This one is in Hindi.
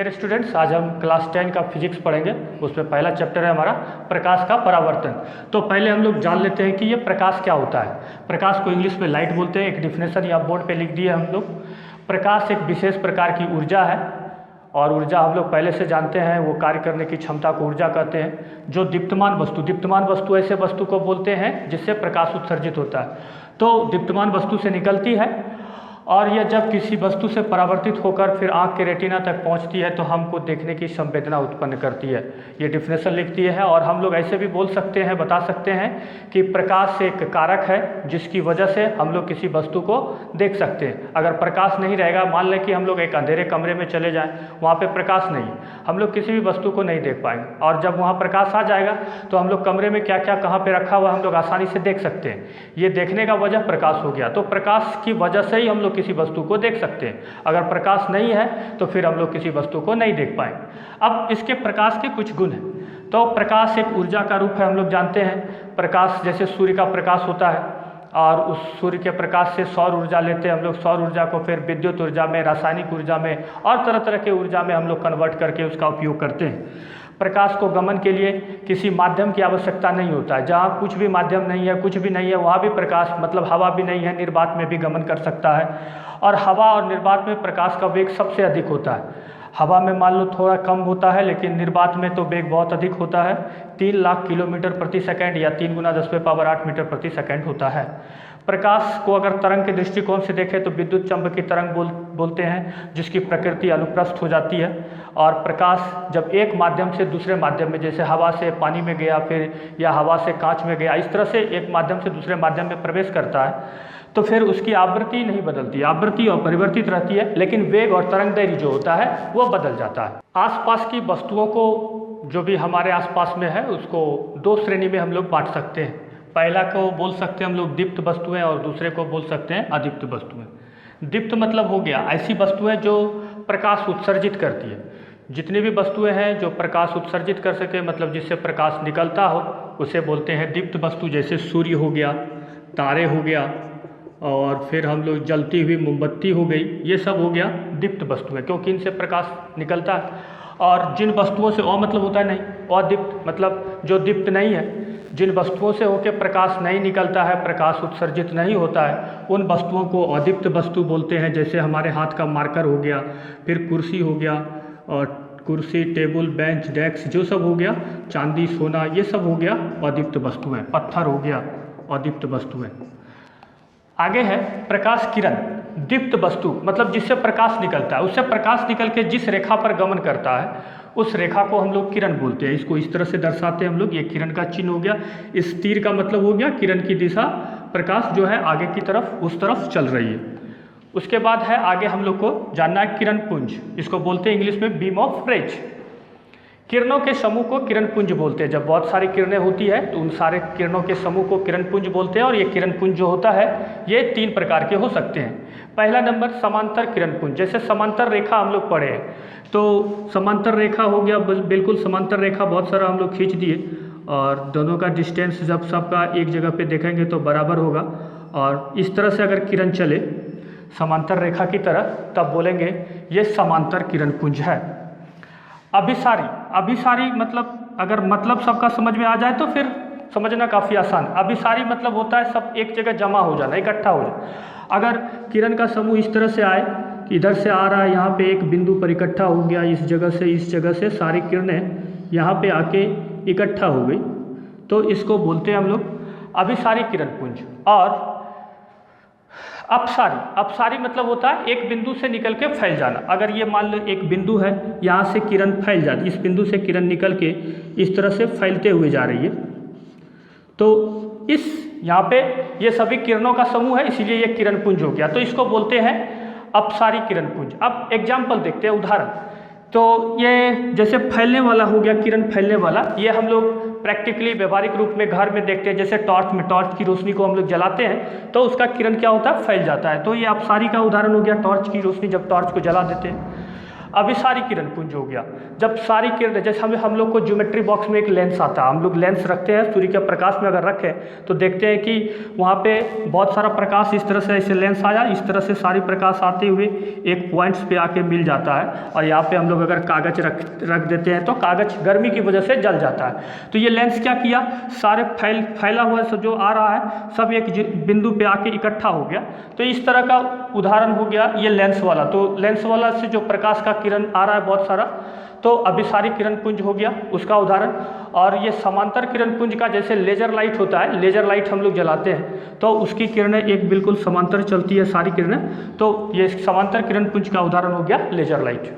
डियर स्टूडेंट्स, आज हम क्लास 10 का फिजिक्स पढ़ेंगे। उसमें पहला चैप्टर है हमारा प्रकाश का परावर्तन। तो पहले हम लोग जान लेते हैं कि ये प्रकाश क्या होता है। प्रकाश को इंग्लिश में लाइट बोलते हैं। एक डिफिनेशन यहाँ बोर्ड पे लिख दिया हम लोग। प्रकाश एक विशेष प्रकार की ऊर्जा है और ऊर्जा हम लोग पहले से जानते हैं, वो कार्य करने की क्षमता को ऊर्जा कहते हैं। जो दीप्तमान वस्तु ऐसे वस्तु को बोलते हैं जिससे प्रकाश उत्सर्जित होता है। तो दीप्तमान वस्तु से निकलती है और यह जब किसी वस्तु से परावर्तित होकर फिर आँख के रेटिना तक पहुंचती है तो हमको देखने की संवेदना उत्पन्न करती है। ये डिफिनेशन लिखती है। और हम लोग ऐसे भी बोल सकते हैं, बता सकते हैं कि प्रकाश एक कारक है जिसकी वजह से हम लोग किसी वस्तु को देख सकते हैं। अगर प्रकाश नहीं रहेगा, मान लें कि हम लोग एक अंधेरे कमरे में चले जाएं, वहाँ पे प्रकाश नहीं, हम लोग किसी भी वस्तु को नहीं देख पाएंगे। और जब वहाँ प्रकाश आ जाएगा तो हम लोग कमरे में क्या क्या कहाँ पे रखा हुआ हम लोग आसानी से देख सकते हैं। ये देखने का वजह प्रकाश हो गया। तो प्रकाश की वजह से ही हम लोग किसी वस्तु को देख सकते हैं। अगर प्रकाश नहीं है तो फिर हम लोग किसी वस्तु को नहीं देख पाएंगे। अब इसके प्रकाश के कुछ गुण हैं। तो प्रकाश एक ऊर्जा का रूप है, हम लोग जानते हैं। प्रकाश जैसे सूर्य का प्रकाश होता है और उस सूर्य के प्रकाश से सौर ऊर्जा लेते हैं हम लोग। सौर ऊर्जा को फिर विद्युत ऊर्जा में, रासायनिक ऊर्जा में और तरह तरह के ऊर्जा में हम लोग कन्वर्ट करके उसका उपयोग करते हैं। प्रकाश को गमन के लिए किसी माध्यम की आवश्यकता नहीं होता है। जहाँ कुछ भी माध्यम नहीं है, कुछ भी नहीं है, वहाँ भी प्रकाश, मतलब हवा भी नहीं है, निर्वात में भी गमन कर सकता है। और हवा और निर्वात में प्रकाश का वेग सबसे अधिक होता है। हवा में मान लो थोड़ा कम होता है, लेकिन निर्वात में तो वेग बहुत अधिक होता है। 3 लाख किलोमीटर प्रति सेकंड या 3 × 10⁸ मीटर प्रति सेकंड होता है। प्रकाश को अगर तरंग के दृष्टिकोण से देखें तो विद्युत चुंबकीय तरंग बोलते हैं, जिसकी प्रकृति अनुप्रस्थ हो जाती है। और प्रकाश जब एक माध्यम से दूसरे माध्यम में, जैसे हवा से पानी में गया फिर, या हवा से कांच में गया, इस तरह से एक माध्यम से दूसरे माध्यम में प्रवेश करता है तो फिर उसकी आवृत्ति नहीं बदलती। आवृत्ति और परिवर्तित रहती है, लेकिन वेग और तरंग दैर्घ्य जो होता है वो बदल जाता है। आसपास की वस्तुओं को, जो भी हमारे आसपास में है, उसको 2 श्रेणी में हम लोग बांट सकते हैं। पहला को बोल सकते हैं हम लोग दीप्त वस्तुएं और दूसरे को बोल सकते हैं अदीप्त वस्तुएं। दीप्त मतलब हो गया ऐसी वस्तुएं जो प्रकाश उत्सर्जित करती है। जितनी भी वस्तुएं हैं जो प्रकाश उत्सर्जित कर सके, मतलब जिससे प्रकाश निकलता हो, उसे बोलते हैं दीप्त वस्तु। जैसे सूर्य हो गया, तारे हो गया, और फिर हम लोग जलती हुई मोमबत्ती हो गई, ये सब हो गया दीप्त वस्तुएं, क्योंकि इनसे प्रकाश निकलता है। और जिन वस्तुओं से मतलब होता है नहीं, अदीप्त मतलब जो दीप्त नहीं है, जिन वस्तुओं से होकर प्रकाश नहीं निकलता है, प्रकाश उत्सर्जित नहीं होता है, उन वस्तुओं को अदीप्त वस्तु बोलते हैं। जैसे हमारे हाथ का मार्कर हो गया, फिर कुर्सी हो गया, और कुर्सी, टेबल, बेंच, डेस्क जो सब हो गया, चांदी, सोना, ये सब हो गया अदीप्त वस्तुएं। पत्थर हो गया अदीप्त वस्तुएं। आगे है प्रकाश किरण। दीप्त वस्तु मतलब जिससे प्रकाश निकलता है, उससे प्रकाश निकल के जिस रेखा पर गमन करता है उस रेखा को हम लोग किरण बोलते हैं। इसको इस तरह से दर्शाते हैं हम लोग। ये किरण का चिन्ह हो गया। इस तीर का मतलब हो गया किरण की दिशा, प्रकाश जो है आगे की तरफ, उस तरफ चल रही है। उसके बाद है आगे हम लोग को जानना है किरण पुंज। इसको बोलते हैं इंग्लिश में बीम ऑफ रेज। किरणों के समूह को किरण पुंज बोलते हैं। जब बहुत सारी किरणें होती है तो उन सारे किरणों के समूह को किरण पुंज बोलते हैं। और ये किरण पुंज जो होता है ये 3 प्रकार के हो सकते हैं। पहला नंबर समांतर किरण पुंज। जैसे समांतर रेखा हम लोग पढ़े हैं, तो समांतर रेखा हो गया, बिल्कुल समांतर रेखा बहुत सारा हम लोग खींच दिए और दोनों का डिस्टेंस जब सबका एक जगह पे देखेंगे तो बराबर होगा। और इस तरह से अगर किरण चले समांतर रेखा की तरह, तब बोलेंगे ये समांतर किरण पुंज है। अभिसारी मतलब, अगर मतलब सबका समझ में आ जाए तो फिर समझना काफ़ी आसान। अभिसारी मतलब होता है सब एक जगह जमा हो जाना, इकट्ठा हो जाना। अगर किरण का समूह इस तरह से आए, इधर से आ रहा है, यहाँ पे एक बिंदु पर इकट्ठा हो गया, इस जगह से सारी किरणें यहाँ पे आके इकट्ठा हो गई, तो इसको बोलते हैं हम लोग अभिसारी किरण पुंज। और अपसारी मतलब होता है एक बिंदु से निकल के फैल जाना। अगर ये मान लो एक बिंदु है, यहाँ से किरण फैल जाती, इस बिंदु से किरण निकल के इस तरह से फैलते हुए जा रही है, तो यहाँ पे ये सभी किरणों का समूह है, इसीलिए ये किरण पुंज हो गया। तो इसको बोलते हैं अपसारी किरण पुंज। अब एग्जाम्पल देखते हैं, उदाहरण। तो ये जैसे फैलने वाला हो गया, किरण फैलने वाला, ये हम लोग प्रैक्टिकली व्यवहारिक रूप में घर में देखते हैं। जैसे टॉर्च की रोशनी को हम लोग जलाते हैं तो उसका किरण क्या होता है, फैल जाता है। तो ये अपसारी का उदाहरण हो गया, टॉर्च की रोशनी, जब टॉर्च को जला देते हैं। अभिसारी किरण पुंज हो गया। जब सारी किरण, जैसे हम लोग को ज्योमेट्री बॉक्स में एक लेंस आता है, हम लोग लेंस रखते हैं सूर्य के प्रकाश में अगर रखें तो देखते हैं कि वहाँ पे बहुत सारा प्रकाश इस तरह से ऐसे लेंस आया, इस तरह से सारी प्रकाश आते हुए एक पॉइंट्स पे आके मिल जाता है और यहाँ पे हम लोग अगर कागज रख देते हैं तो कागज गर्मी की वजह से जल जाता है। तो ये लेंस क्या किया, सारे फैला हुआ जो आ रहा है सब एक बिंदु पे आके इकट्ठा हो गया। तो इस तरह का उदाहरण हो गया ये लेंस वाला। तो लेंस वाला से जो प्रकाश का किरण आ रहा है बहुत सारा, तो अभिसारी किरण पुंज हो गया उसका उदाहरण। और ये समांतर किरण पुंज का, जैसे लेजर लाइट होता है, लेजर लाइट हम लोग जलाते हैं तो उसकी किरणें एक बिल्कुल समांतर चलती है सारी किरणें, तो ये समांतर किरण पुंज का उदाहरण हो गया लेजर लाइट।